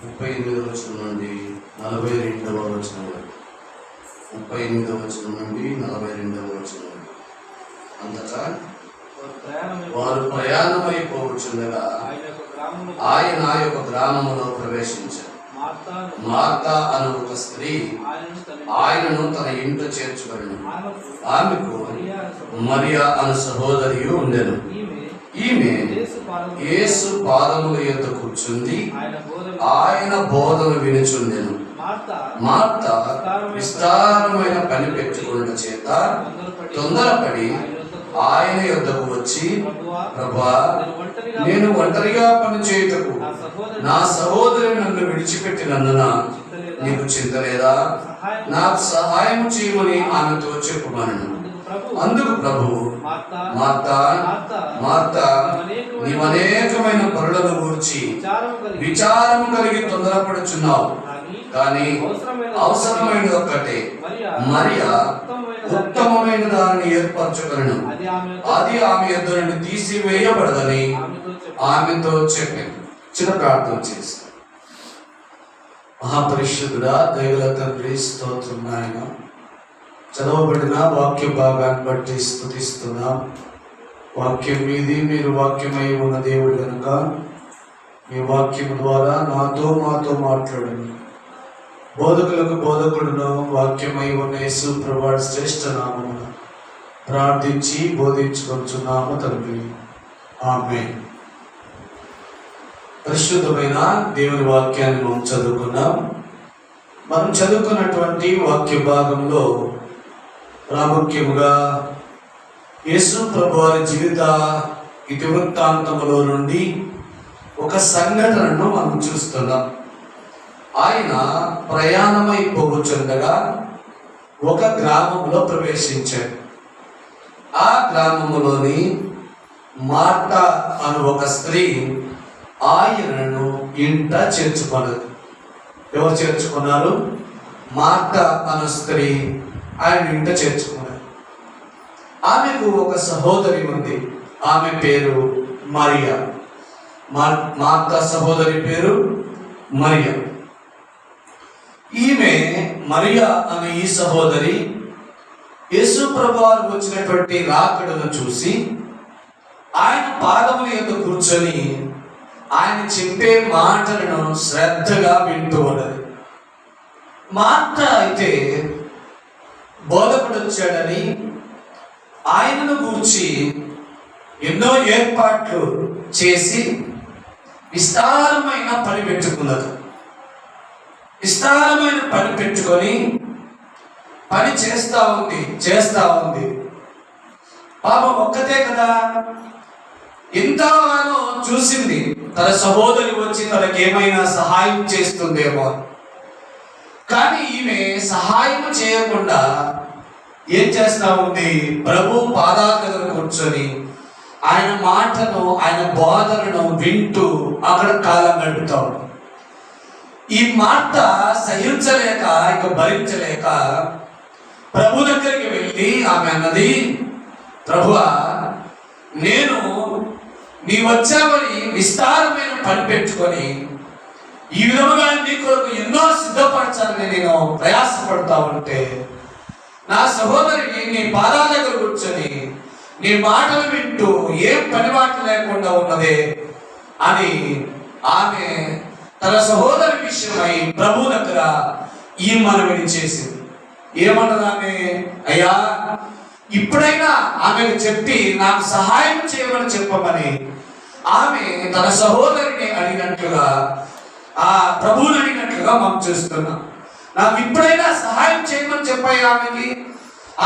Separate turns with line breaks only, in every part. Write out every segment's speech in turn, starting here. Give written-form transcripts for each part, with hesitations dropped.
38వ వచనం నుండి 42వ వచనం వరకు. 38వ వచనం నుండి 42వ వచనం వరకు. అంతటా వారు ప్రయాణమైపోవచ్చుండగా ఆయన యొక్క గ్రామములో ప్రవేశించారు. మార్తా అను ఒక స్త్రీ ఆయనను తన ఇంట చేర్చుకొనెను. ఆమెకు మరియా అను సహోదరి ఉండెను. ఈమె యేసు పాదముల యొద్ద కూర్చుంది ఆయన బోధన వినుచుండెను. మార్తా విస్తారమైన పని పెట్టుకున్న చేత తొందరపడి ఆయన యొద్దకు వచ్చి, ప్రభువా, నేను ఒంటరిగా పని చేయుటకు నా సహోదరి నన్ను విడిచిపెట్టినందున నీకు చింతలేదా? నాకు సహాయం చేయమని ఆమెతో చెప్పుమనెను. అందుకు ప్రభువు, మార్తా మార్తా, నీవు అనేకమైన పనులను గూర్చి విచారము కలిగి తొందరపడుచున్నావు, కానీ అవసరమైనది ఒక్కటే. మరియా ఉత్తమమైన దానిని ఏర్పరచుకొనెను, అది ఆమె యొద్ద నుండి తీసివేయబడదని ఆమెతో చెప్పాను. చిన్న ప్రార్థన చేసి. మహాపరిశుద్ధుడా, దయగల తండ్రి, స్తోత్రం నాయన. చదవబడిన వాక్య భాగాన్ని బట్టి స్తుతిస్తున్నాం. వాక్యం మీది, మీరు వాక్యమై ఉన్న దేవుడు కనుక మీ వాక్యం ద్వారా మాతో మాట్లాడండి. బోధకులకు బోధకుడును వాక్యమై ఉన్న యేసు ప్రభువు శ్రేష్ఠ నామమున ప్రార్థించి బోధించుకొంచున్నాము తండ్రి, ఆమేన్. పరిశుద్ధమైన దేవుని వాక్యాన్ని మనం చదువుకున్నాం. మనం చదువుకున్నటువంటి వాక్య భాగంలో ప్రాముఖ్యముగా యేసు ప్రభువారి జీవిత ఇతివృత్తాంతములో నుండి ఒక సంఘటనను మనం చూస్తున్నాం. ఆయన ప్రయాణమైపోవచ్చుండగా ఒక గ్రామంలో ప్రవేశించాడు. ఆ గ్రామములోని మార్తా అను ఒక స్త్రీ ఆయనను ఇంట చేర్చుకున్నది. ఎవరు చేర్చుకున్నారు? మార్తా అను స్త్రీ ఆయన ఇంట చేర్చుకున్నది. ఆమెకు ఒక సహోదరి ఉంది. ఆమె పేరు మరియా. మార్తా సహోదరి పేరు మరియా. ఈమె మరియా అనే ఈ సహోదరి యేసు ప్రభువారు వచ్చినటువంటి రాకడను చూసి ఆయన పాదముల యొద్ద కూర్చొని ఆయన చెప్పే మాటలను శ్రద్ధగా వింటూ ఉన్నది. మార్తా అయితే బోధకుడు వచ్చాడని ఆయనను గూర్చి ఎన్నో ఏర్పాట్లు చేసి విస్తారమైన పని పెట్టుకున్నది. విస్తారమైన పని పెట్టుకొని పని చేస్తా ఉంది. పాపం ఒక్కతే కదా, ఎంతగానో చూసింది. తన సహోదరి వచ్చి తనకేమైనా సహాయం చేస్తుందేమో, కానీ ఈమె సహాయం చేయకుండా ఏం చేస్తా ఉంది? ప్రభు పాదాల దగ్గర కూర్చొని ఆయన మాటను, ఆయన బోధనను వింటూ అక్కడ కాలం గడుపుతా ఉంది. ఈ మార్తా సహించలేక, ఇక భరించలేక ప్రభు దగ్గరికి వెళ్ళి ఆమె అన్నది, ప్రభువా, నేను నీ వచ్చామని విస్తారమైన పని పెట్టుకొని ఈ విధముగా నీ కొరకు ఎన్నో సిద్ధపరచాలని నేను ప్రయాసపడతా ఉంటే నా సహోదరిని నీ పాదాల దగ్గర కూర్చొని నీ మాటలు వింటూ ఏం పని మాట లేకుండా ఉన్నదే అని ఆమె తన సహోదరి విషయమై ప్రభు దగ్గర ఈ మనవిని చేసింది. ఏమన్నది ఆమె? అయ్యా, ఇప్పుడైనా ఆమెకు చెప్పి నాకు సహాయం చేయమని చెప్పమని ఆమె తన సహోదరిని అడిగినట్లుగా, ఆ ప్రభువుని అడిగినట్లుగా మనం చూస్తున్నాం. నాకు ఇప్పుడైనా సహాయం చేయమని చెప్పాయి ఆమెకి.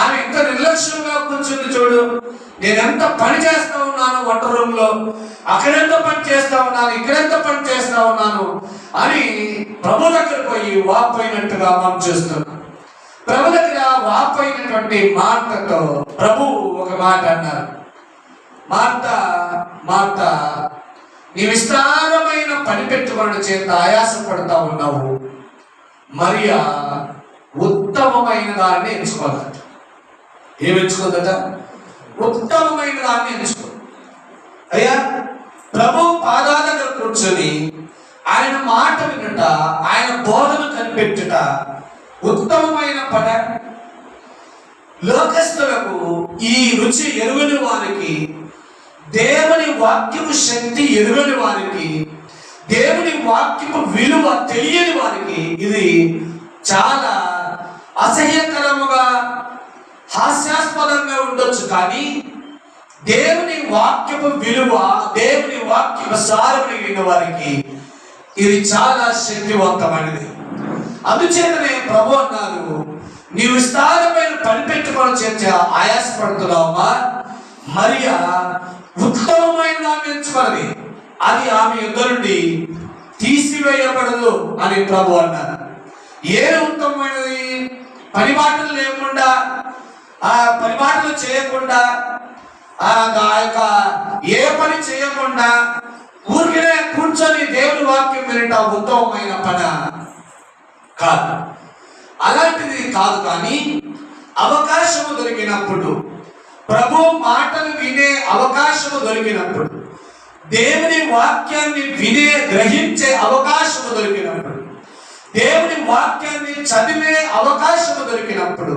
ఆమె ఎంత నిర్లక్ష్యంగా కూర్చుంది చూడు. నేను ఎంత పని చేస్తా ఉన్నాను వంట రూమ్లో, అక్కడెంత పని చేస్తా ఉన్నాను, ఇక్కడెంత పని చేస్తా ఉన్నాను అని ప్రభు దగ్గర పోయి వాపోయినట్టుగా మనం చూస్తున్నాం. ప్రభు దగ్గర వాపోయినటువంటి మార్తతో ప్రభు ఒక మాట అన్నారు, మార్తా మార్తా, నీ విస్తారమైన పని పెట్టుబడి చేత ఆయాసపడతా ఉన్నావు. మరియా ఉత్తమమైన దాన్ని ఎంచుకోదట. ఏమి ఎంచుకోదట? ఉత్తమమైన దాన్ని ఎంచుకో. అయ్యా, ప్రభు పాదాల దగ్గర కూర్చొని ఆయన మాట వినుట, ఆయన బోధన కనిపెట్టుట ఉత్తమమైన పని. లోకస్తులకు ఈ రుచి ఎరుగని వారికి, దేవుని వాక్యము శక్తి ఎరుగని వారికి, దేవుని వాక్యము విలువ తెలియని వారికి ఇది చాలా అసహ్యకరముగా, హాస్యాస్పదంగా ఉండొచ్చు. కానీ దేవుని వాక్యపు విలువ, దేవుని వాక్యపు సారముని విన్న వారికి ఇది చాలా శక్తివంతమైనది. అందుచేతనే ప్రభు అన్నారు, నీవు విస్తారమైన పని పెట్టుకొని చేర్చే ఆయాసపడుతున్నావమ్మా, మరియా ఉత్తమమైన దాన్ని ఎంచుకున్నది, అది ఆమె యుద్ధ నుండి తీసివేయబడదు అని ప్రభు అన్నారు. ఏది ఉత్తమమైనది? పని మాటలు లేకుండా, ఆ పని మాటలు చేయకుండా, ఆ యొక్క ఏ పని చేయకుండా ఊరికే కూర్చొని దేవుని వాక్యం వినట ఉత్తమమైన పని కాదు. అలాంటిది కాదు. కానీ అవకాశము దొరికినప్పుడు, ప్రభు మాటలు వినే అవకాశము దొరికినప్పుడు, దేవుని వాక్యాన్ని వినే గ్రహించే అవకాశము దొరికినప్పుడు, దేవుని వాక్యాన్ని చదివే అవకాశము దొరికినప్పుడు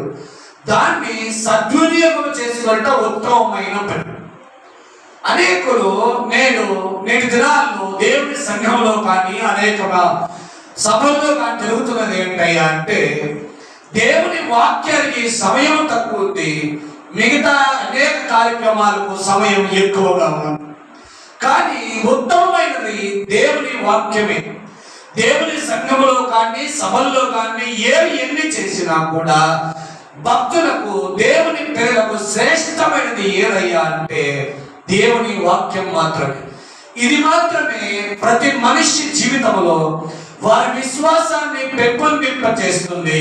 దాన్ని సద్వినియోగం చేసుకోవడం ఉత్తమమైన పని. అనేకులు నేటి దినాల్లో దేవుని సంఘంలో కానీ అనేక సభల్లో కానీ జరుగుతున్నది ఏంటయ్యా అంటే, దేవుని వాక్యానికి సమయం తక్కువ ఉంది, మిగతా అనేక కార్యక్రమాలకు సమయం ఎక్కువగా ఉంది. కానీ ఉత్తమమైనది దేవుని వాక్యమే. దేవుని సంఘములో కానీ సభల్లో కానీ ఎన్ని చేసినా కూడా భక్తులకు, దేవుని పిల్లలకు శ్రేష్టమైనది ఏదయ్యా అంటే దేవుని వాక్యం మాత్రమే. ఇది మాత్రమే ప్రతి మనిషి జీవితంలో వారి విశ్వాసాన్ని పెంపొందింప చేస్తుంది,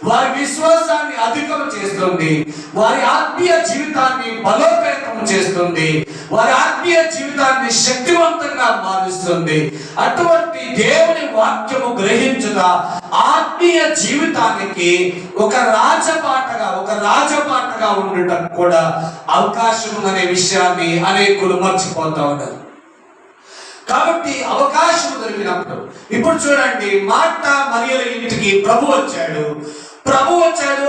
వారి విశ్వాసాన్ని అధికం చేస్తుంది, వారి ఆత్మీయ జీవితాన్ని బలోపేతం చేస్తుంది, వారి ఆత్మీయ జీవితాన్ని శక్తివంతంగా మారుస్తుంది. అటువంటి దేవుని వాక్యము గ్రహించుట ఆత్మీయ జీవితానికి ఒక రాజపాటగా ఉండటం కూడా అవకాశం ఉందనే విషయాన్ని అనేకులు మర్చిపోతా ఉన్నారు. కాబట్టి అవకాశం దొరికినప్పుడు, ఇప్పుడు చూడండి, మార్తా మరియల ఇంటికి ప్రభు వచ్చాడు.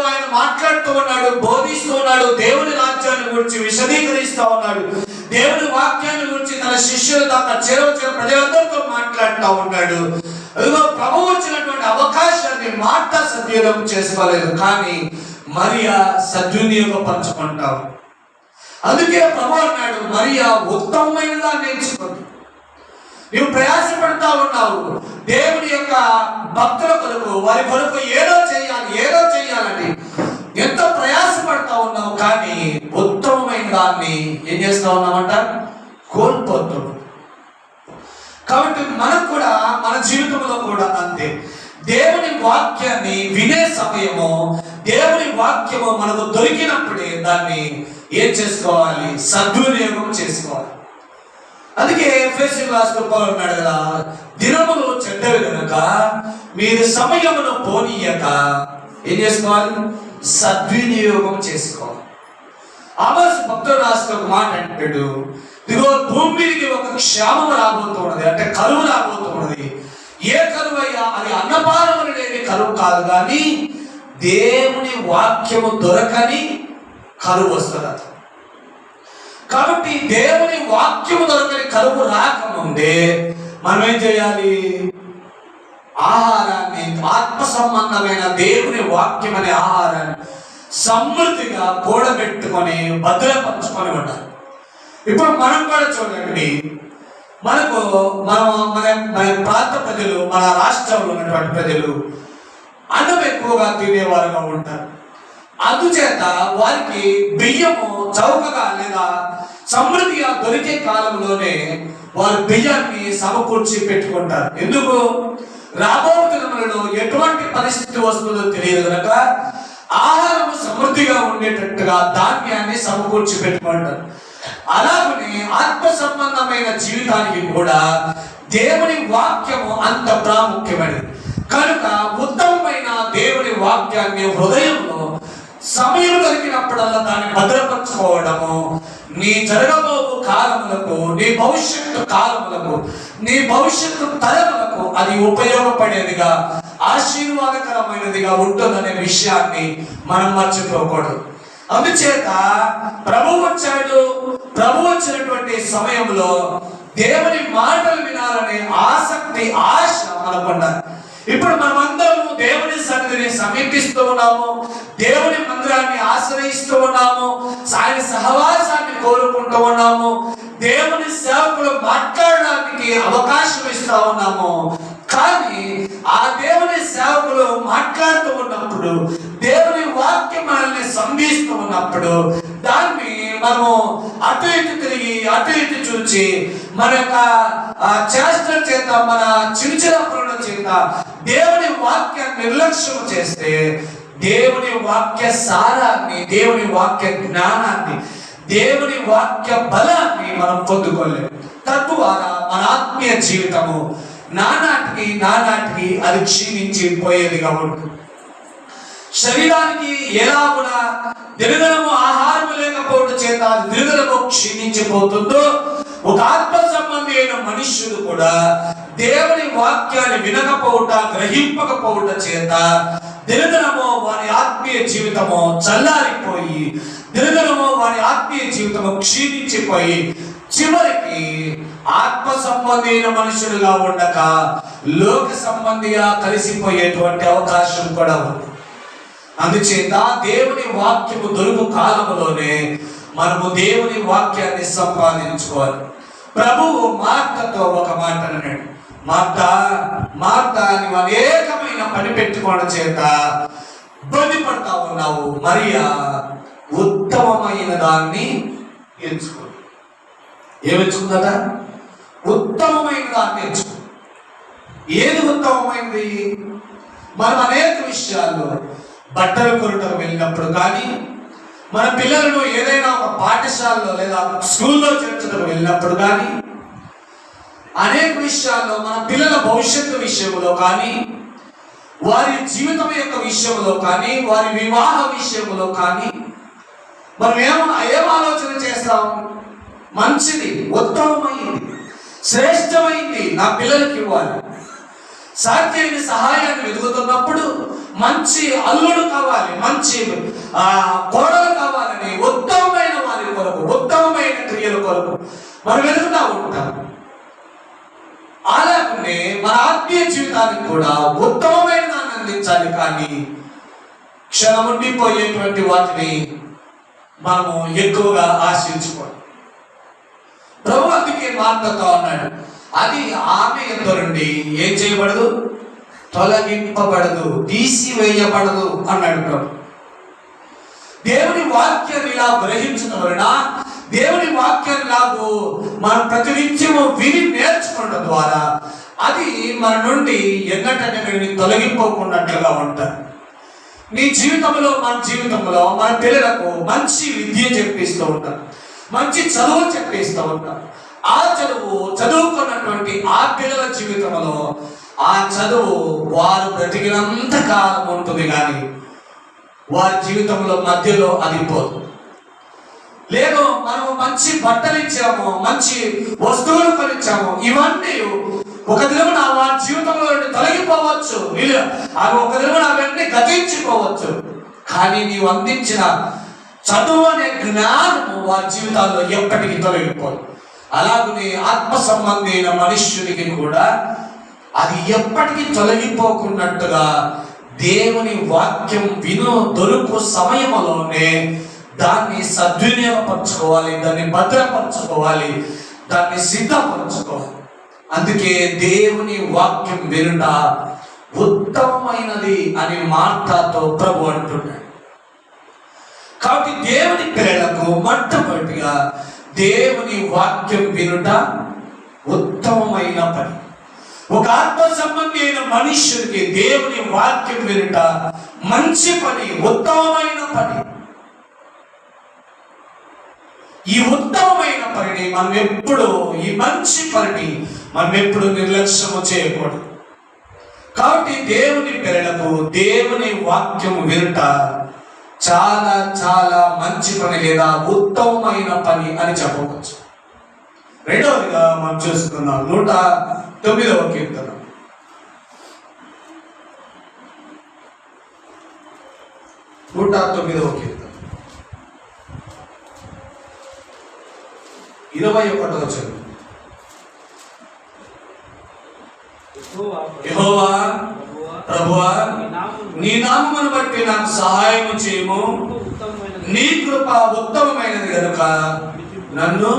ఆయన మాట్లాడుతూ ఉన్నాడు, బోధిస్తూ ఉన్నాడు, దేవుని రాజ్యాన్ని గురించి విశదీకరిస్తూ ఉన్నాడు, దేవుని వాక్యాన్ని గురించి తన శిష్యులు దాకా చేరవచ్చిన ప్రజలందరితో మాట్లాడుతూ ఉన్నాడు. ప్రభు వచ్చినటువంటి అవకాశాన్ని మార్తా సద్వినియోగం చేసుకోలేదు, కానీ మరియా సద్వినియోగపరచుకుంటావు. అందుకే ప్రభు అన్నాడు, మరియా ఉత్తమమైన దాన్ని ఎంచుకుంది. నువ్వు ప్రయాసపడతా ఉన్నావు దేవుని యొక్క భక్తుల కొరకు, వారి కొరకు ఏదో చేయాలని ఎంతో ప్రయాసపడతా ఉన్నావు, కానీ ఉత్తమమైన దాన్ని ఏం చేస్తా ఉన్నామంట? కోల్పోతున్నావు. కాబట్టి మనకు కూడా, మన జీవితంలో కూడా అంతే. దేవుని వాక్యాన్ని వినే సమయము, దేవుని వాక్యము మనకు దొరికినప్పుడే దాన్ని ఏం చేసుకోవాలి? సద్వినియోగం చేసుకోవాలి. అందుకే ఎఫెసీయులకు రాసిన పౌలు అన్నాడు కదా, దినములు చెడ్డవి కనుక మీరు సమయమును పోనీయక ఏం చేసుకోవాలి? సద్వినియోగం చేసుకోవాలి. ఆమోసు భక్తుడు రాసిన ఒక మాట అంటాడు, ఇదిగో భూమి మీదకి ఒక క్షామం రాబోతున్నది, అంటే కరువు రాబోతున్నది. ఏ కరువు అయ్యా? అది అన్నపానములు లేని కరువు కాదు, కానీ దేవుని వాక్యము దొరకని కరువు వస్తుంది. కాబట్టి దేవుని వాక్యము దొరకని కరువు రాకముందే మనం ఏం చేయాలి? ఆహారాన్ని, ఆత్మ సంబంధమైన దేవుని వాక్యం అనే ఆహారాన్ని సమృద్ధిగా కూడబెట్టుకొని భద్రపరచుకొని ఉండాలి. ఇప్పుడు మనం కూడా చూడండి, మన ప్రాంత ప్రజలు, మన రాష్ట్రంలో ఉన్నటువంటి ప్రజలు అన్నం ఎక్కువగా తినేవారుగా ఉంటారు. అందుచేత వారికి బియ్యము చౌకగా లేదా సమృద్ధిగా దొరికే కాలంలోనే వారు బియ్యాన్ని సమకూర్చి పెట్టుకుంటారు. ఎందుకు? రాబో దినములలో ఎటువంటి పరిస్థితి వస్తుందో తెలియదు కనుక ఆహారము సమృద్ధిగా ఉండేటట్టుగా ధాన్యాన్ని సమకూర్చి పెట్టుకుంటారు. అలాగనే ఆత్మ సంబంధమైన జీవితానికి కూడా దేవుని వాక్యము అంత ప్రాముఖ్యమైనది కనుక ఉత్తమమైన దేవుని వాక్యాన్ని హృదయంలో సమయం దొరికినప్పుడల్లా దాన్ని భద్రపరచుకోవడము నీ జరగబోవు కాలములకు, నీ భవిష్యత్తు కాలములకు, నీ భవిష్యత్తు తరములకు అది ఉపయోగపడేదిగా, ఆశీర్వాదకరమైనదిగా ఉంటుందనే విషయాన్ని మనం మర్చిపోకూడదు. అందుచేత ప్రభు వచ్చాడు. ప్రభు వచ్చినటువంటి సమయంలో దేవుని మాటలు వినాలనే ఆసక్తి, ఆశ మనకున్నారు. ఇప్పుడు మనమందరము దేవుని సన్నిధిని సమీపిస్తూ ఉన్నాము, దేవుని మందిరాన్ని ఆశ్రయిస్తూ ఉన్నాము, ఆయన సహవాసాన్ని కోరుకుంటూ ఉన్నాము, దేవుని సేవకులు మాట్లాడడానికి అవకాశం ఇస్తూ ఉన్నాము. కానీ ఆ దేవుని సేవకులు మాట్లాడుతూ ఉన్నప్పుడు, దేవుని వాక్యం మనల్ని సంధిస్తూ ఉన్నప్పుడు, దాన్ని మనము అటు ఇటు తిరిగి అటు ఇటు చూచి మన యొక్క చేష్టల చేత, మన చిరుచిర పనుల చేత దేవుని వాక్యాన్ని నిర్లక్ష్యం చేస్తే దేవుని వాక్య సారాన్ని, దేవుని వాక్య జ్ఞానాన్ని, దేవుని వాక్య బలాన్ని మనం పొందుకోలేము. తద్వారా మన ఆత్మీయ జీవితము నానాటికి అది క్షీణించి పోయేదిగా ఉంటుంది. శరీరానికి ఎలాగున దినదినము ఆహారం లేకపోవడం చేత దినదినము క్షీణించిపోతుందో, ఒక ఆత్మ సంబంధి అయిన మనుష్యుడు కూడా దేవుని వాక్యాన్ని వినకపోవుట, గ్రహింపకపోవుట చేత దినదినము వారి ఆత్మీయ జీవితము చల్లారిపోయి, దినదినము వారి ఆత్మీయ జీవితము క్షీణించిపోయి, చివరికి ఆత్మ సంబంధి అయిన మనుషులుగా ఉండక లోక సంబంధిగా కలిసిపోయేటువంటి అవకాశం కూడా ఉంది. అందుచేత దేవుని వాక్యము దొరుకు కాలములోనే మనము దేవుని వాక్యాన్ని సంపాదించుకోవాలి. ప్రభువు మార్తతో ఒక మాట అన్నాడు, మార్త నువ్వు అనేకమైన పని పెట్టుకోవడం చేత ఇబ్బంది పడతా ఉన్నావు, మరియా ఉత్తమమైన దాన్ని ఎంచుకో. ఏమెంచుకుందట? ఉత్తమమైన దాన్ని ఎంచుకో. ఏది ఉత్తమమైనది? మనం అనేక విషయాల్లో బట్టలు కొరటకు వెళ్ళినప్పుడు కానీ, మన పిల్లలను ఏదైనా ఒక పాఠశాలలో లేదా స్కూల్లో చేర్చడానికి వెళ్ళినప్పుడు కానీ, అనేక విషయాల్లో మన పిల్లల భవిష్యత్తు విషయంలో కానీ, వారి జీవితం యొక్క విషయంలో కానీ, వారి వివాహ విషయంలో కానీ మనం ఏం ఆలోచన చేస్తాం? మంచిది, ఉత్తమమైంది, శ్రేష్టమైంది నా పిల్లలకి ఇవ్వాలి. సాధ్యమైన సహాయాన్ని వెతుకుతున్నప్పుడు మంచి అల్లుడు కావాలి, మంచి కోడలు కావాలని ఉత్తమమైన వారి కొరకు, ఉత్తమమైన క్రియల కొరకు మనం వెతుకుతూ ఉంటాం. అలాగే మన ఆత్మీయ జీవితానికి కూడా ఉత్తమమైన దాన్ని అందించాలి. కానీ క్షణముండిపోయేటువంటి వాటిని మనము ఎక్కువగా ఆశించుకోవాలి. ప్రభు అందుకే మార్తతో అన్నాడు, అది ఆమె యందు నుండి ఏం చేయబడదు, తొలగింపబడదు, తీసివేయబడదు అన్నాడు ప్రభు. దేవుని వాక్యాన్ని ఇలా గ్రహించడం వలన, దేవుని వాక్యాన్ని లాగు మనం ప్రతినిత్యము విని నేర్చుకోవడం ద్వారా అది మన నుండి ఎన్నటనే తొలగిపోకున్నట్లుగా ఉంటారు. నీ జీవితంలో, మన జీవితంలో మన పిల్లలకు మంచి విద్య చెప్పిస్తూ ఉంటారు, మంచి చదువు చెప్పిస్తూ ఉంటారు. ఆ చదువుకున్నటువంటి ఆ పిల్లల జీవితంలో ఆ చదువు వారు బ్రతికినంత కాలం ఉంటుంది, కానీ వారి జీవితంలో మధ్యలో అది పోదు. లేదు, మనం మంచి బట్టలు ఇచ్చాము, మంచి వస్తువులు కొనిచ్చాము, ఇవన్నీ ఒక దినమున వారి జీవితంలో తొలగిపోవచ్చు, ఒక దినమున అవన్నీ గతించిపోవచ్చు. కానీ నీవు అందించిన చదువు అనే జ్ఞానము వారి జీవితాల్లో ఎప్పటికీ తొలగిపోదు. అలాగనే ఆత్మ సంబంధి అయిన మనుష్యునికి కూడా అది ఎప్పటికీ తొలగిపోకున్నట్టుగా దేవుని వాక్యం దొరుకు సమయంలోనే దాన్ని సద్వినియోగపరచుకోవాలి, దాన్ని భద్రపరచుకోవాలి, దాన్ని సిద్ధపరచుకోవాలి. అందుకే దేవుని వాక్యం వినుట ఉత్తమమైనది అని మార్తతో ప్రభు అంటున్నాడు. కాబట్టి దేవుని పిల్లలకు మొట్టమొదటిగా దేవుని వాక్యం వినుట ఉత్తమమైన పని. ఒక ఆత్మ సంబంధి అయిన మనుష్యుడికి దేవుని వాక్యం వినుట మంచి పని, ఉత్తమమైన పని. ఈ ఉత్తమమైన పనిని మనం ఎప్పుడు, ఈ మంచి పనిని మనం ఎప్పుడు నిర్లక్ష్యము చేయకూడదు. కాబట్టి దేవుని పిల్లలకు దేవుని వాక్యము వినుట చాలా చాలా మంచి పని లేదా ఉత్తమమైన పని అని చెప్పవచ్చు. రెండవదిగా మనం చూసుకున్నాం 109వ కీర్తన. 109వ కీర్తన 21వ వచనం. యెహోవా ప్రభువా, నీ నామమును బట్టి నాకు సహాయం చేయము. నీ కృప ఉత్తమమైనది కనుక నన్ను.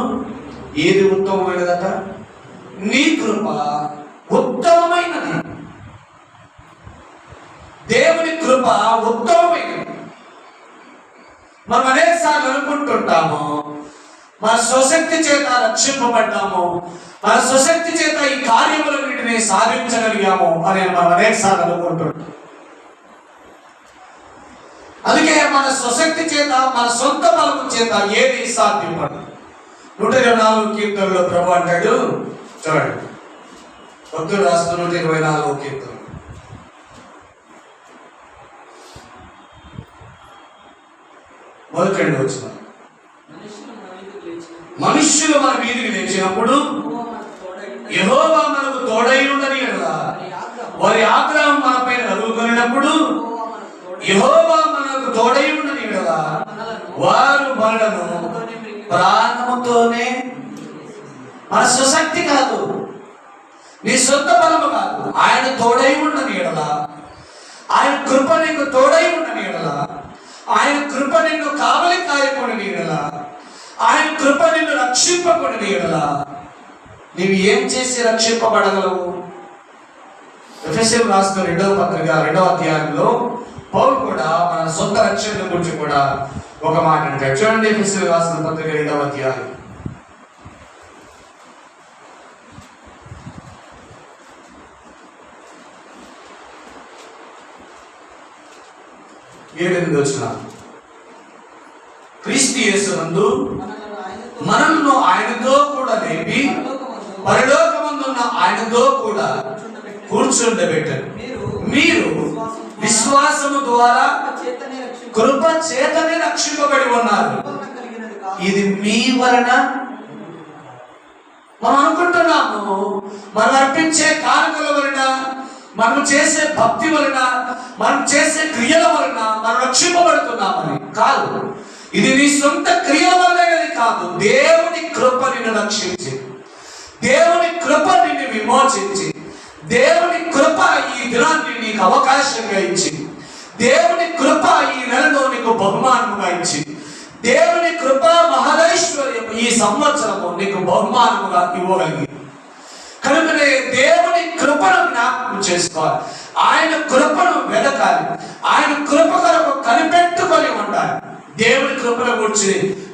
ఏది ఉత్తమమైనదట? నీ కృప ఉత్తమమైనది. దేవుని కృప ఉత్తమమైనది. మనం అనేకసార్లు అనుకుంటుంటాము, మన స్వశక్తి చేత రక్షింపబడ్డాము, మన స్వశక్తి చేత ఈ కార్యములన్నింటినీ సాధించగలిగాము అని మనం అనేకసార్లు అనుకుంటుంటాం. అందుకే మన స్వశక్తి చేత, మన సొంత బలము చేత ఏది సాధ్యపడదు. 124 కీర్తనలో ప్రభు అంటాడు, చూడండి, భక్తుడు రాస్తున్న 124 కీర్తన మొదటి 2 వచనం. మనుష్యులు మన మీదికి లేచినప్పుడు యెహోవా మనకు తోడై ఉండని ఎడల, వారి ఆగ్రహం మనపై రగులుకొనినప్పుడు యెహోవా మనకు తోడై ఉండని ఎడల, వారు మనలను ప్రాణముతోనే. మన స్వశక్తి కాదు, నీ సొంత బలము కాదు, ఆయన తోడై ఉండని ఎడల, ఆయన కృప నీకు తోడై ఉండని ఎడల, ఆయన కృప నిన్ను కావలి కాయకొని ఎడల, ఆయన కృప నిన్ను రక్షింపకొని ఎడల, నీవు ఏం చేసి రక్షింపబడగలవు? ఎఫెసీయులకు రాసిన 2వ పత్రిక 2వ అధ్యాయంలో పౌలు కూడా మన సొంత రక్షణ గురించి కూడా ఒక మాట అంటాడు. చూడండి, ఎఫెసీయులకు రాసిన పత్రిక 2వ అధ్యాయం 7-8 వచనాలు. క్రీస్తు యేసునందు మనల్ని ఆయనతో కూడా లేపి పరలోకమందున్న ఆయనతో కూడా కూర్చుండబెట్టారు. మీరు విశ్వాసము ద్వారా కృప చేతనే రక్షింపబడి ఉన్నారు. ఇది మీ వలన. మనం అనుకుంటున్నాము మనం అర్పించే కానుకల వలన, మనం చేసే భక్తి వలన, మనం చేసే క్రియల వలన మనం రక్షింపబడుతున్నామని కాదు. ఇది నీ సొంత క్రియల వల్లనేది కాదు. దేవుని కృప నిన్ను రక్షించి, దేవుని కృప నిన్ను విమోచించి, దేవుని కృప ఈ దినాన్ని నీకు అవకాశంగా ఇచ్చి, దేవుని కృప ఈ నెలలో నీకు బహుమానముగా ఇచ్చి, దేవుని కృప మహదైశ్వర్యము ఈ సంవత్సరము నీకు బహుమానముగా ఇవ్వగలిగి. కనుకనే దేవుని కృపను జ్ఞాపకం చేసుకోవాలి, ఆయన కృపను వెదకాలి, ఆయన కృప కొరకు కనిపెట్టుకొని ఉండాలి. దేవుని కృపను గురించి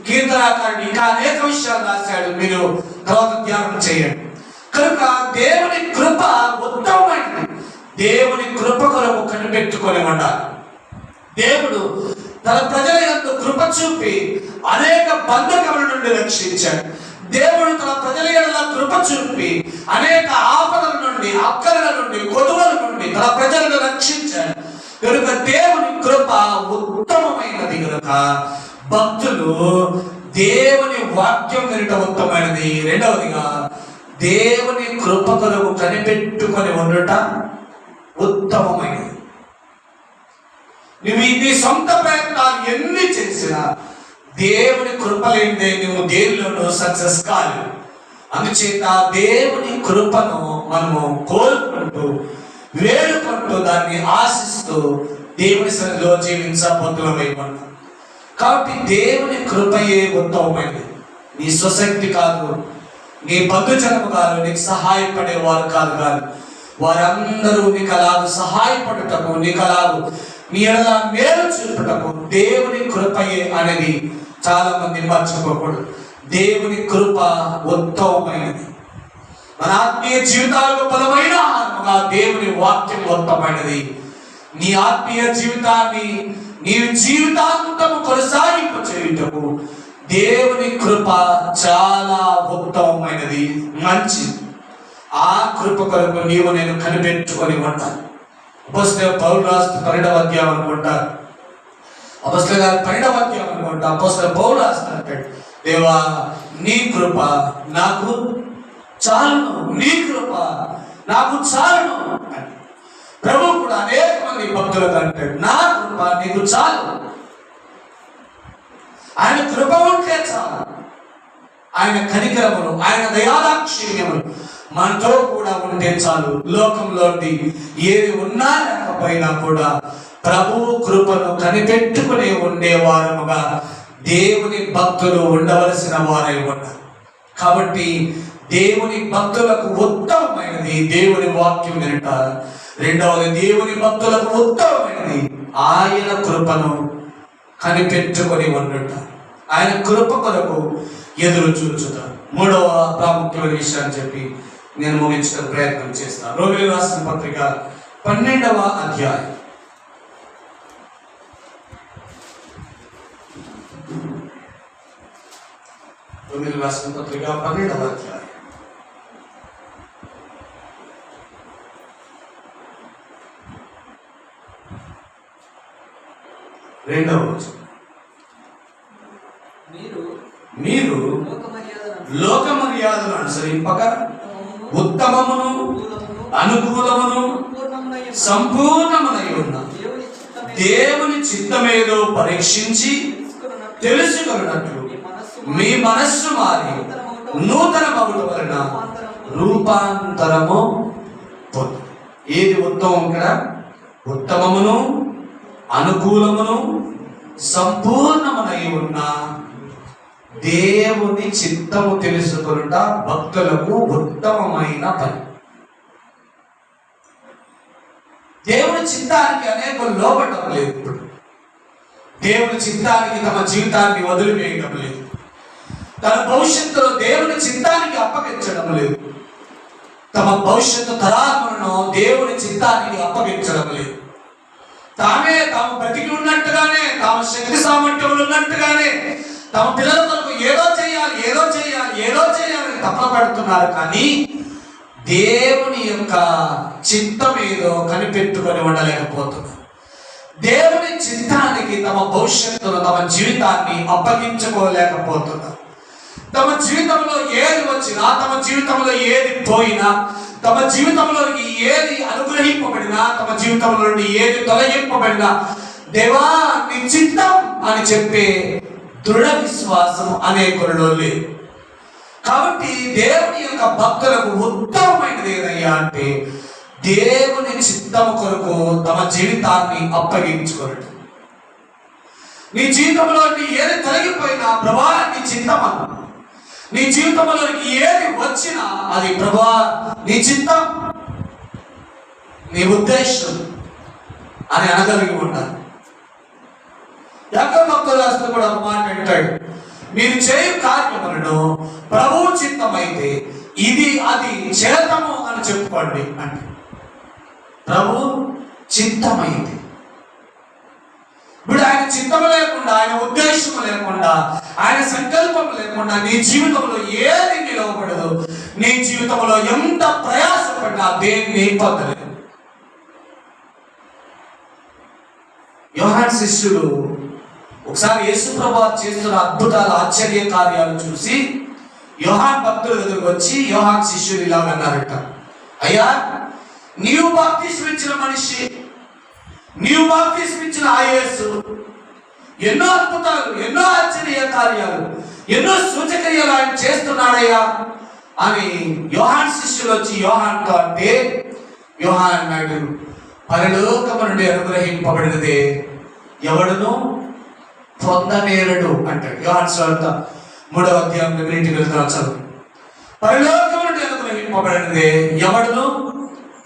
కీర్తనాకారుడు ఇంకా అనేక విషయాలు రాశాడు, మీరు తర్వాత ధ్యానం చేయండి. కనుక దేవుని కృప ఉత్తమమైనది. దేవుని కృప కొరకు కనిపెట్టుకొని ఉండాలి. దేవుడు తన ప్రజల యందు కృప చూపి అనేక బంధకముల నుండి రక్షించాడు. దేవుడు తన ప్రజల యందు కృప చూపి అనేక ఆపదల నుండి, అక్కరల నుండి, కొదువల నుండి తన ప్రజలను రక్షించాడు. కనుక దేవుని కృప ఉత్తమమైనది. కనుక భక్తులు దేవుని వాక్యం వినట ఉత్తమమైనది. రెండవదిగా దేవుని కృప కొరకు కనిపెట్టుకొని ఉండట ఉత్తమమైనది. నువ్వు నీ సొంత ప్రయత్నాలు ఎన్ని చేసినా దేవుని కృప లేనిదే నువ్వు దేనిలోనూ సక్సెస్ కాదు. అందుచేత దేవుని కృపను మనము కోరుకుంటూ, వేడుకుంటూ, దాన్ని ఆశిస్తూ దేవుని సన్నిధిలో జీవించబోతులమై ఉన్నాం. కాబట్టి దేవుని కృపయే ఉత్తమమైనది. నీ స్వశక్తి కాదు, నీ బంధుజనము కాదు, నీకు సహాయపడే వారు కాదు. వారందరూ నీకు అలాగూ సహాయపడటము, నీకు అలాగూ నీ ఎడల మేలు చూపటము దేవుని కృపయే అనేది చాలా మంది మర్చిపోకూడదు. దేవుని కృప ఉత్తమమైనది. మన ఆత్మీయ జీవితాలకు బలమైన ఆత్మగా దేవుని వాక్యం ఉత్తమమైనది. నీ ఆత్మీయ జీవితాన్ని నీవు జీవితాంతము కొనసాగింప చేయుటకు దేవుని కృప చాలా ఉత్తమమైనది, మంచిది. ఆ కృప కొరకు నీవు నేను కనిపెట్టుకొని ఉంటాను. అపోస్తలుడైన పౌలు రాసిన 12వ అధ్యాయం అనుకుంటారు, అపోస్తలుల 12వ అధ్యాయం అనుకుంటా, అపోస్తలుడైన పౌలు రాసినట్టు, దేవా నీ కృప నాకు చాలును, నీ కృప నాకు చాలును అని ప్రభు కూడా అనేక మంది భక్తులకు అంటాడు, నా కృప నీకు చాలు. ఆయన కృప ఉంటే చాలు. ఆయన కనికరములు, ఆయన దయాదాక్షిణ్యములు మనతో కూడా ఉంటే చాలు. లోకంలో ఏది ఉన్నా లేకపోయినా కూడా ప్రభువు కృపను కనిపెట్టుకుని ఉండేవారముగా దేవుని భక్తులు ఉండవలసిన వారై ఉన్నారు. కాబట్టి దేవుని భక్తులకు ఉత్తమమైనది దేవుని వాక్యం వినట. రెండవది, దేవుని భక్తులకు ఉత్తమమైనది ఆయన కృపను కనిపెట్టుకొని ఉండట, ఆయన కృప కొరకు ఎదురు చూచుతారు. మూడవ ప్రాముఖ్యమైన విషయాన్ని చెప్పి నేను ముగించడం ప్రయత్నం చేస్తాను. రోమిలకు రాసిన పత్రిక 12వ అధ్యాయం. రోమిలకు రాసిన పత్రిక 12వ అధ్యాయం. 2వ వచనం. మీరు లోక మర్యాదను అనుసరింపక ఉత్తమమును అనుకూలమును సంపూర్ణమునై ఉన్న దేవుని చిత్తమేదో పరీక్షించి తెలుసుకున్నట్లు మీ మనస్సు మారి నూతన మగుట వలన రూపాంతరము పొందు. ఏది ఉత్తమం? ఇక్కడ ఉత్తమమును అనుకూలమును సంపూర్ణమునై ఉన్న దేవుని చిత్తము తెలుసుకొనుట భక్తులకు ఉత్తమమైన పని. దేవుని చిత్తానికి అనేకులు లోపడటం లేదు. ఇప్పుడు దేవుని చిత్తానికి తమ జీవితాన్ని వదిలివేయడం లేదు. తన భవిష్యత్తులో దేవుని చిత్తానికి అప్పగించడం లేదు. తమ భవిష్యత్తు తరాలను దేవుని చిత్తానికి అప్పగించడం లేదు. తాము బ్రతికి ఉన్నట్టుగానే, తాము శక్తి సామర్థ్యములు ఉన్నట్టుగానే తమ పిల్లల కొరకు ఏదో చేయాలని తపన పడుతున్నారు. కానీ దేవుని యొక్క చిత్తం ఏదో కనిపెట్టుకొని ఉండలేకపోతున్నారు. దేవుని చిత్తానికి తమ భవిష్యత్తును, తమ జీవితాన్ని అప్పగించుకోలేకపోతున్నారు. తమ జీవితంలో ఏది వచ్చినా, తమ జీవితంలో ఏది పోయినా, తమ జీవితంలోకి ఏది అనుగ్రహింపబడినా, తమ జీవితంలో నుండి ఏది తొలగింపబడినా దేవా నీ చిత్తం అని చెప్పే దృఢ విశ్వాసం అనేకులలో లేదు. కాబట్టి దేవుని యొక్క భక్తులకు ఉత్తమమైనది ఏదయ్యా అంటే దేవుని చిత్తము కొరకు తమ జీవితాన్ని అప్పగించుకోవడం. నీ జీవితంలో ఏది తొలగిపోయినా ప్రభా నీ చిత్తమా, నీ జీవితంలోకి ఏది వచ్చినా అది ప్రభా నీ చిత్తం, నీ ఉద్దేశం అని అనగలిగి ఉండాలి. యాకోబు భక్తుడు రాస్తూ కూడా ఒక మాట అంటాడు, మీరు చేయు కార్యములను ప్రభువు చిత్తమైతే ఇది అది చేతము అని చెప్పుకోండి అంటే. ప్రభు చిత్తమైంది. ఇప్పుడు ఆయన చిత్తము లేకుండా, ఆయన ఉద్దేశం లేకుండా, ఆయన సంకల్పం లేకుండా నీ జీవితంలో ఏది నిలవబడదు. నీ జీవితంలో ఎంత ప్రయాసపడినా దేన్ని పొందలేదు. యోహాను శిష్యుడు ఒకసారి యేసు ప్రభువు చేస్తున్న అద్భుతాలు, ఆశ్చర్య కార్యాలు చూసి యోహాను భక్తులు ఎదురుకు వచ్చి యోహాను శిష్యుడు ఇలాగ అన్నారట, అయ్యా నీవు బాప్తిస్మం ఇచ్చిన మనిషి, నీవు బాప్తిస్మం ఇచ్చిన ఆ యేసు ఎన్నో అద్భుతాలు, ఎన్నో ఆశ్చర్య కార్యాలు, ఎన్నో సూచక్రియలు ఆయన చేస్తున్నాడయ్యా అని యోహాను శిష్యులు వచ్చి యోహానుతో అంటే, యోహాను అన్నాడు, పరలోకము నుండి అనుగ్రహింపబడినదే ఎవడును పొందనేరడు అంటాడు. యోహాను సువార్త 3వ అధ్యాయం 8 వెళ్తున్నా చదువు. పరలోకము నుండి అనుగ్రహింపబడినదే ఎవడును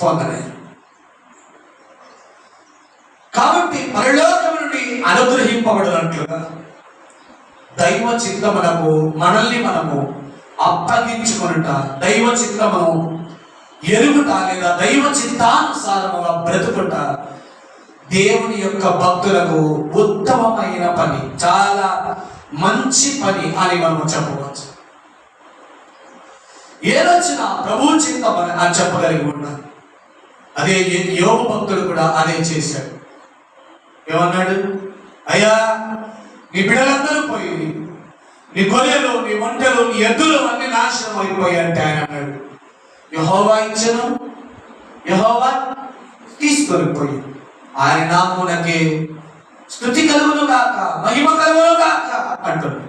పొందనేరు. కాబట్టి పరలోకము నుండి అనుగ్రహింపబడినట్లుగా దైవ చిత్తమునకు మనల్ని మనము అప్పగించుకొనుట, దైవ చిత్తమును ఎరుగుట లేదా దైవ చిత్తానుసారముగా బ్రతుకుట దేవుని యొక్క భక్తులకు ఉత్తమమైన పని, చాలా మంచి పని అని మనము చెప్పవచ్చు. ఏదొచ్చినా ప్రభు చిత్తం అని చెప్పగలిగి ఉన్నాడు. అదే యోబు భక్తుడు కూడా అదే చేశాడు. ఏమన్నాడు, అయ్యా నీ బిడ్డలందరూ పోయి, నీ గొర్రెలు, నీ ఒంటెలు, నీ ఎద్దులు అన్ని నాశనం అయిపోయి అంటే ఆయన అన్నాడు, యెహోవా ఇచ్చెను, యెహోవా తీసుకొని పోయి, ఆయన నామమునకే స్తుతి కలుగును గాక, మహిమ కలుగును గాక. అంటుంది.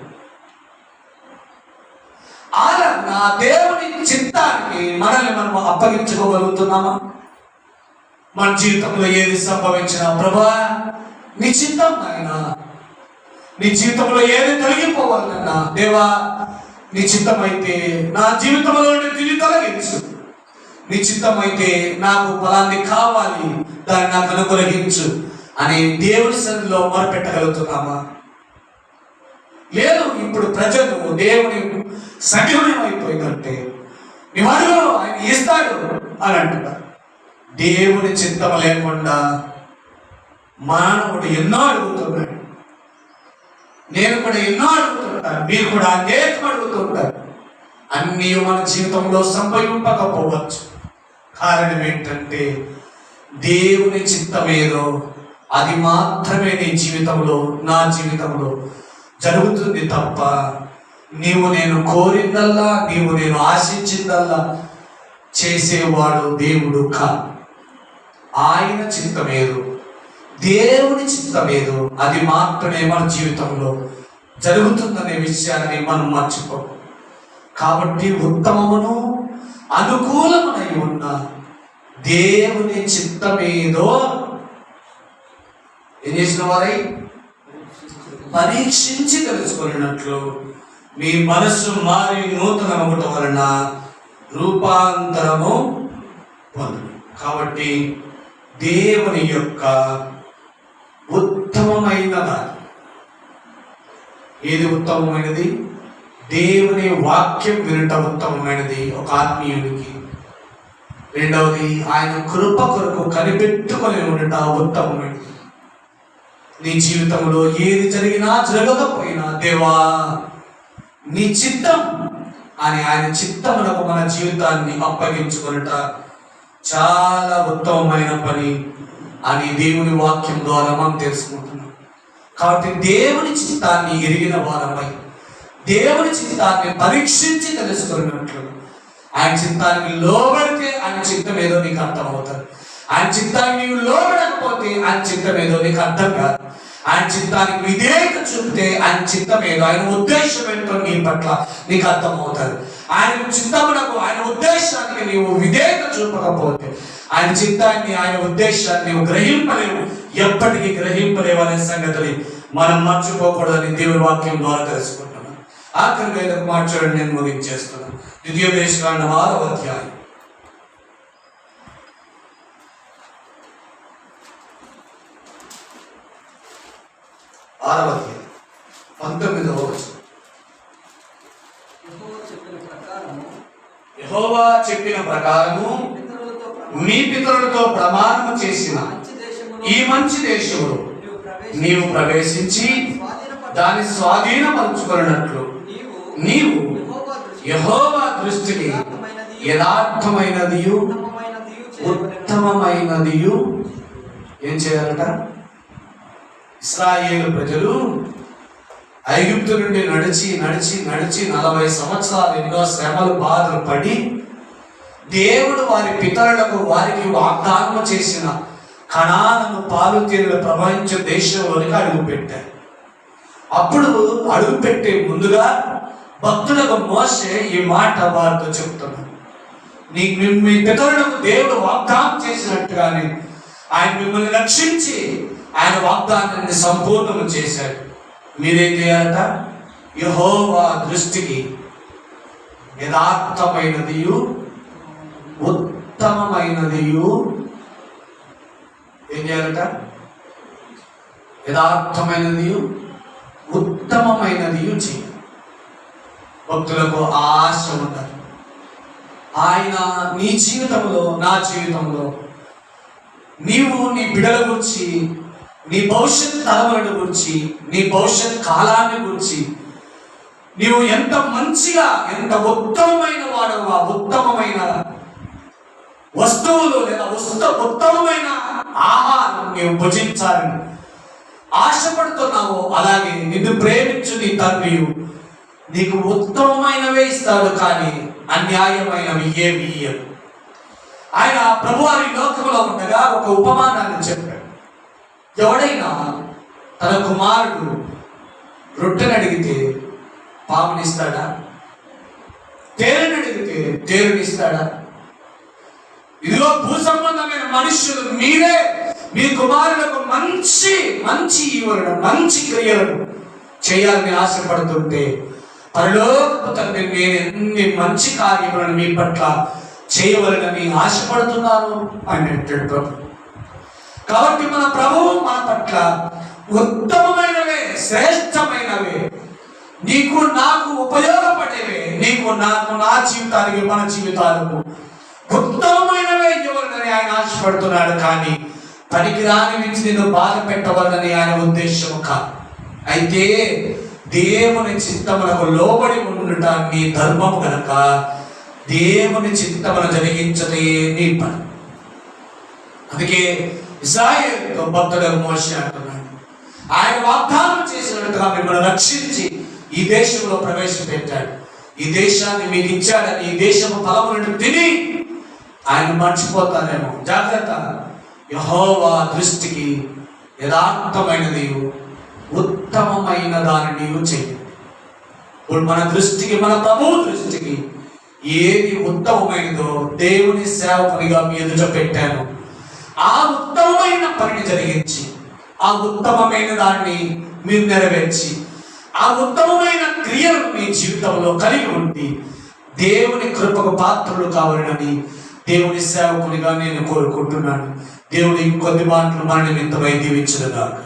అలాగా దేవుని చిత్తానికి మనల్ని మనం అప్పగించుకోగలుగుతున్నామా? మన జీవితంలో ఏది సంభవించినా, ప్రభా నీ చిత్తం నాయన, నీ జీవితంలో ఏది తొలగిపోవాలన్నా, దేవా నీ చిత్తం అయితే నా జీవితంలో తిరిగి తొలగించు, నీ చిత్తం అయితే నాకు ఫలాన్ని కావాలి, దాన్ని నాకు అనుగ్రహించు అని దేవుని సన్నిధిలో మొరపెట్టగలుగుతున్నామా? లేదు. ఇప్పుడు ప్రజలు దేవుని సఖ్యమయం అయిపోయిందంటే నువ్వు అడుగు ఆయన ఇస్తాడు అని అంటున్నారు. దేవుని చిత్తం లేకుండా మానవుడు ఎన్నో అడుగుతున్నాడు. నేను కూడా ఎన్నో అడుగుతుంటాను, మీరు కూడా అనేకం అడుగుతుంటారు. అన్నీ మన జీవితంలో సంభవింపకపోవచ్చు. కారణం ఏంటంటే దేవుని చిత్తమేదో అది మాత్రమే నీ జీవితంలో, నా జీవితంలో జరుగుతుంది తప్ప నీవు నేను కోరిందల్లా, నీవు నేను ఆశించిందల్లా చేసేవాడు దేవుడు కాదు. ఆయన చిత్తమేదో, దేవుని చిత్తమేదో అది మాత్రమే మన జీవితంలో జరుగుతుందనే విషయాన్ని మనం మర్చిపో. కాబట్టి ఉత్తమమును అనుకూలమునై ఉన్న దేవుని చిత్తమేదో ఏం చేసిన వారై పరీక్షించి తెలుసుకున్నట్లు మీ మనస్సు మారి నూతన అవ్వటం వలన రూపాంతరము పొందు. కాబట్టి దేవుని యొక్క ఉత్తమమైన దాని ఏది ఉత్తమమైనది? దేవుని వాక్యం వినట ఉత్తమమైనది ఒక ఆత్మీయునికి. రెండవది ఆయన కృప కొరకు కనిపెట్టుకొని ఉండట ఉత్తమమైనది. నీ జీవితంలో ఏది జరిగినా జరగకపోయినా దేవా నీ చిత్తం అని ఆయన చిత్తమునకు మన జీవితాన్ని అప్పగించుకొనుట చాలా ఉత్తమమైన పని అని దేవుని వాక్యం ద్వారా మనం తెలుసుకుంటున్నాం. కాబట్టి దేవుని చిత్తాన్ని ఎరిగిన వారమై దేవుని చిత్తాన్ని పరీక్షించి తెలుసుకున్నట్లు ఆయన చిత్తానికి లోబడితే ఆయన చిత్తం ఏదో నీకు అర్థమవుతుంది. ఆయన చిత్తానికి నీవు లోబడకపోతే ఆయన చిత్తం ఏదో నీకు అర్థం కాదు. ఆయన చిత్తానికి విధేయత చూపితే ఆయన చిత్తం ఏదో, ఆయన ఉద్దేశం ఏంటో నీ పట్ల నీకు అర్థమవుతుంది. ఆయన చిత్తమునకు, ఆయన ఉద్దేశానికి నీవు విధేయత చూపకపోతే ఆయన చిత్తాన్ని, ఆయన ఉద్దేశాన్ని నీవు గ్రహింపలేవు, ఎప్పటికీ గ్రహింపలేవు అనే సంగతిని మనం మర్చిపోకూడదని దేవుని వాక్యం ద్వారా తెలుసుకుంటున్నాం. ఆఖరిగా ఇదొక మాట చూడండి, నేను ముగించేస్తున్నాను. ద్వితీయోపదేశకాండం 6వ అధ్యాయం 19వ వచనం. యెహోవా చెప్పిన ప్రకారము మీ పితరులతో ప్రమాణము చేసిన ఈ మంచి దేశంలో నీవు ప్రవేశించి దాన్ని స్వాధీనపరచుకున్నట్లు నీవు యెహోవా దృష్టికి యథార్థమైనదియు ఉత్తమమైనదియు ఏం చేయాలట? ఇశ్రాయేలు ప్రజలు ఐగుప్తు నుండి నడిచి 40 సంవత్సరాలు ఎన్నో శ్రమలు బాధలు పడి దేవుడు వారి పితరులకు వారికి వాగ్దానం చేసిన కనాను పాలు తేనెలు ప్రవహించే దేశంలోనికి అడుగు పెట్టారు. అప్పుడు అడుగు పెట్టే ముందుగా భక్తులకు మోషే ఈ మాట వారితో చెప్తున్నాడు. మీ పితరులకు దేవుడు వాగ్దానం చేసినట్టుగానే ఆయన మిమ్మల్ని రక్షించి ఆయన వాగ్దానాన్ని సంపూర్ణం చేశాడు. మీరేం చేయాలట? యెహోవా దృష్టికి యథార్థమైనదియు ఉత్తమమైనదియు ఏం చేయాలట? యథార్థమైనదియు ఉత్తమమైనదియు చేయాలి. భక్తులకు ఆశ ఉండాలి. ఆయన నీ జీవితంలో, నా జీవితంలో నీవు నీ బిడ్డల గురించి, నీ భవిష్యత్ తలములను గురించి, నీ భవిష్యత్ కాలాన్ని గురించి నీవు ఎంత మంచిగా, ఎంత ఉత్తమమైన వాడుగా, ఉత్తమమైన వస్తువులు లేదా ఉత్తమమైన ఆహారం నీవు భుజించాలని ఆశపడుతున్నావో, అలాగే నిన్ను ప్రేమించు నీ తండ్రి నీకు ఉత్తమమైనవే ఇస్తాడు, కానీ అన్యాయమైనవి ఏమి ఇయ్యడు. ఆయన ప్రభువారి లోకంలో ఉండగా ఒక ఉపమానాన్ని చెప్పాడు. ఎవడైనా తన కుమారుడు రొట్టెని అడిగితే పామునిస్తాడా? తేనెని అడిగితే తేరునిస్తాడా? ఇదిగో భూ సంబంధమైన మనుష్యులు మీరే మీ కుమారులకు మంచి మంచి ఈవులను, మంచి క్రియలను చేయాలని ఆశపడుతుంటే పరలోకపు తండ్రి నేను ఎన్ని మంచి కార్యములను మీ పట్ల చేయవలనని ఆశపడుతున్నాను అని అంటాడు ప్రభు. కాబట్టి మన ప్రభువు మన పట్ల ఉత్తమమైనవే, శ్రేష్టమైనవే, నీకు నాకు ఉపయోగపడేవే, నీకు నాకు నా జీవితానికి మన జీవితాలకు ఉత్తమమైనవే ఇవ్వాలని ఆయన ఆశపడుతున్నాడు. కానీ పనికిరాని నుంచి నిన్ను బాధ పెట్టవాలని ఆయన ఉద్దేశం కాదు. అయితే దేవుని చిత్తమునకు లోబడి ఉండటం నీ ధర్మము కనుక దేవుని చిత్తమును జరిగించదే నీ పని. అందుకే ఇశ్రాయేలుతో భక్తుడు మోషే అంటున్నాడు, ఆయన వాగ్దానం చేసినట్టుగా మిమ్మల్ని రక్షించి ఈ దేశంలో ప్రవేశపెట్టాడు, ఈ దేశాన్ని మీకు ఇచ్చాడని ఈ దేశము ఫలములను తిని ఆయన మర్చిపోతారేమో. జాగ్రత్త, యెహోవా దృష్టికి యథార్థమైనది ఉత్తమమైన దానిని నీవు చెయ్యి. ఇప్పుడు మన దృష్టికి, మన ప్రభువు దృష్టికి ఏది ఉత్తమమైనదో దేవుని సేవకునిగా మీ ఎదుట పెట్టాను. ఆ ఉత్తమమైన పనిని జరిగించి, ఆ ఉత్తమమైన దాన్ని మీరు నెరవేర్చి, ఆ ఉత్తమమైన క్రియలను మీ జీవితంలో కలిగి ఉండి దేవుని కృపకు పాత్రలు కావాలని దేవుని సేవకునిగా నేను కోరుకుంటున్నాను. దేవుని కొద్ది మాటలు మన నిమిత్తమై దీవించునుగాక.